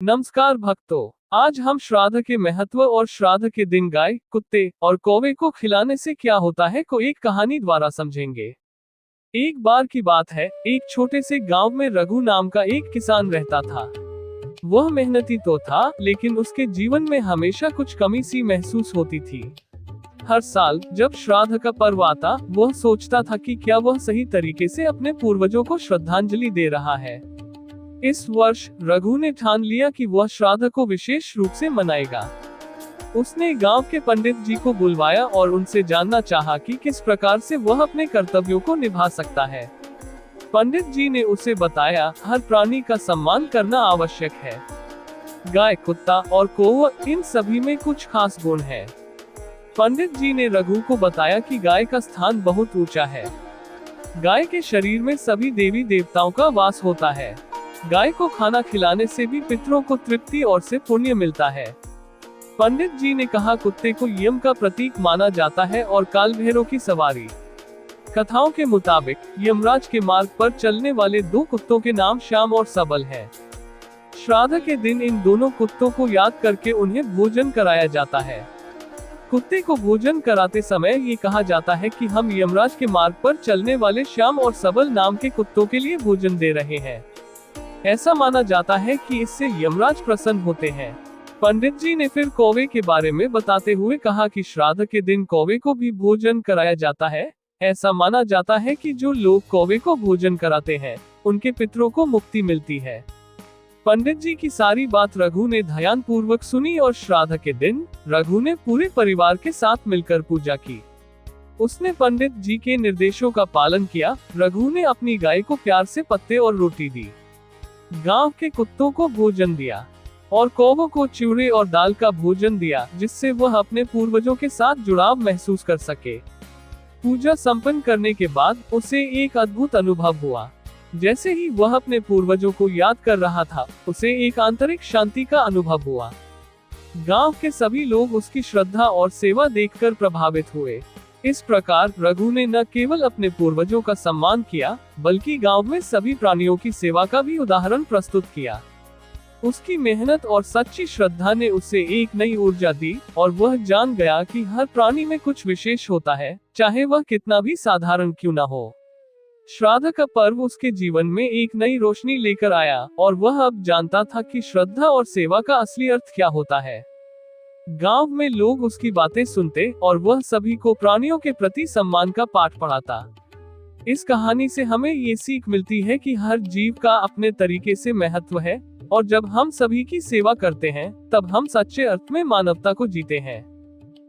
नमस्कार भक्तों, आज हम श्राद्ध के महत्व और श्राद्ध के दिन गाय, कुत्ते और कौवे को खिलाने से क्या होता है को एक कहानी द्वारा समझेंगे। एक बार की बात है, एक छोटे से गांव में रघु नाम का एक किसान रहता था। वह मेहनती तो था, लेकिन उसके जीवन में हमेशा कुछ कमी सी महसूस होती थी। हर साल जब श्राद्ध का पर्व आता, वह सोचता था कि क्या वह सही तरीके से अपने पूर्वजों को श्रद्धांजलि दे रहा है। इस वर्ष रघु ने ठान लिया कि वह श्राद्ध को विशेष रूप से मनाएगा। उसने गांव के पंडित जी को बुलवाया और उनसे जानना चाहा कि किस प्रकार से वह अपने कर्तव्यों को निभा सकता है। पंडित जी ने उसे बताया, हर प्राणी का सम्मान करना आवश्यक है। गाय, कुत्ता और कौवा, इन सभी में कुछ खास गुण है। पंडित जी ने रघु को बताया कि गाय का स्थान बहुत ऊंचा है। गाय के शरीर में सभी देवी देवताओं का वास होता है। गाय को खाना खिलाने से भी पितरों को तृप्ति और से पुण्य मिलता है। पंडित जी ने कहा, कुत्ते को यम का प्रतीक माना जाता है और काल भैरव की सवारी। कथाओं के मुताबिक यमराज के मार्ग पर चलने वाले दो कुत्तों के नाम श्याम और सबल हैं। श्राद्ध के दिन इन दोनों कुत्तों को याद करके उन्हें भोजन कराया जाता है। कुत्ते को भोजन कराते समय ये कहा जाता है कि हम यमराज के मार्ग पर चलने वाले श्याम और सबल नाम के कुत्तों के लिए भोजन दे रहे हैं। ऐसा माना जाता है कि इससे यमराज प्रसन्न होते हैं। पंडित जी ने फिर कौवे के बारे में बताते हुए कहा कि श्राद्ध के दिन कौवे को भी भोजन कराया जाता है। ऐसा माना जाता है कि जो लोग कौवे को भोजन कराते हैं, उनके पितरों को मुक्ति मिलती है। पंडित जी की सारी बात रघु ने ध्यान पूर्वक सुनी और श्राद्ध के दिन रघु ने पूरे परिवार के साथ मिलकर पूजा की। उसने पंडित जी के निर्देशों का पालन किया। रघु ने अपनी गाय को प्यार से पत्ते और रोटी दी, गांव के कुत्तों को भोजन दिया और कौवों को चिवड़े और दाल का भोजन दिया, जिससे वह अपने पूर्वजों के साथ जुड़ाव महसूस कर सके। पूजा संपन्न करने के बाद उसे एक अद्भुत अनुभव हुआ। जैसे ही वह अपने पूर्वजों को याद कर रहा था, उसे एक आंतरिक शांति का अनुभव हुआ। गांव के सभी लोग उसकी श्रद्धा और सेवा देखकर प्रभावित हुए। इस प्रकार रघु ने न केवल अपने पूर्वजों का सम्मान किया, बल्कि गांव में सभी प्राणियों की सेवा का भी उदाहरण प्रस्तुत किया। उसकी मेहनत और सच्ची श्रद्धा ने उसे एक नई ऊर्जा दी और वह जान गया कि हर प्राणी में कुछ विशेष होता है, चाहे वह कितना भी साधारण क्यों न हो। श्राद्ध का पर्व उसके जीवन में एक नई रोशनी लेकर आया और वह अब जानता था कि श्रद्धा और सेवा का असली अर्थ क्या होता है। गांव में लोग उसकी बातें सुनते और वह सभी को प्राणियों के प्रति सम्मान का पाठ पढ़ाता। इस कहानी से हमें ये सीख मिलती है कि हर जीव का अपने तरीके से महत्व है और जब हम सभी की सेवा करते हैं, तब हम सच्चे अर्थ में मानवता को जीते हैं।